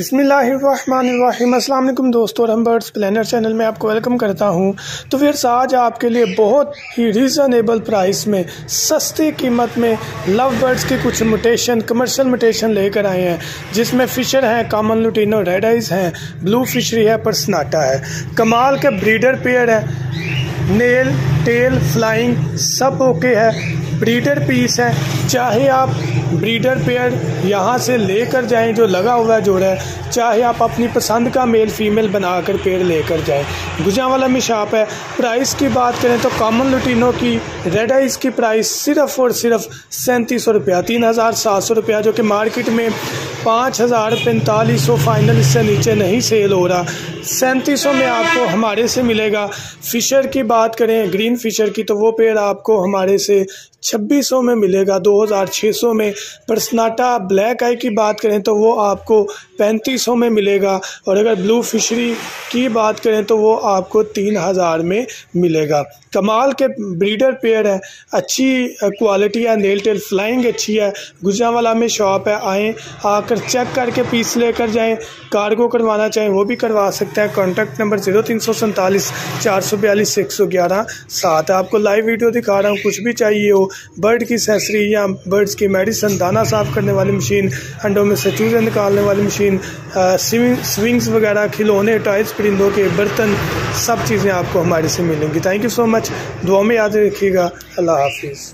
बिस्मिल्लाहिर्रहमानिर्रहीम। अस्सलाम वालेकुम दोस्तों, और हम बर्ड्स प्लानर चैनल में आपको वेलकम करता हूं। तो फिर आज आपके लिए बहुत ही रीज़नेबल प्राइस में सस्ती कीमत में लव बर्ड्स की कुछ म्यूटेशन कमर्शियल म्यूटेशन लेकर आए हैं, जिसमें फिशर हैं, कॉमन लुटिनो रेड आइज हैं, ब्लू फिशरी है, पर्सनाटा है। कमाल के ब्रीडर पेयर है, नेल टेल फ्लाइंग सब ओके है, ब्रीडर पीस है। चाहे आप ब्रीडर पेयर यहाँ से लेकर जाएं जो लगा हुआ है जोड़ा है, चाहे आप अपनी पसंद का मेल फीमेल बनाकर पेयर लेकर जाएं। गुजरांवाला में शॉप है। प्राइस की बात करें तो कॉमन लुटिनो की रेड आइज की प्राइस सिर्फ और सिर्फ 3700 रुपया, 3700 रुपया, जो कि मार्केट में 5000-4500 फाइनल, इससे नीचे नहीं सेल हो रहा। 3700 में आपको हमारे से मिलेगा। फिशर की बात करें ग्रीन फिशर की, तो वो पेड़ आपको हमारे से 2600 में मिलेगा, 2600 में। पर्सनाटा ब्लैक आई की बात करें तो वो आपको 3500 में मिलेगा, और अगर ब्लू फिशरी की बात करें तो वो आपको 3000 में मिलेगा। कमाल के ब्रीडर पेयर है, अच्छी क्वालिटी है, नेल टेल फ्लाइंग अच्छी है। गुजरांवाला में शॉप है, आएँ, आकर चेक करके पीस लेकर जाएं। कार्गो करवाना चाहें वो भी करवा सकते हैं। Contact number 0347 442 111 7। आपको लाइव वीडियो दिखा रहा हूँ। कुछ भी चाहिए हो, बर्ड की एक्सेसरी या बर्ड्स की मेडिसिन, दाना साफ़ करने वाली मशीन, अंडों में से चूजे निकालने वाली मशीन, स्विंग्स वगैरह, खिलौने, टॉयज, परिंदों के बर्तन, सब चीज़ें आपको हमारे से मिलेंगी। Thank you so much. दुआ में याद रखिएगा। अल्लाह हाफिज़।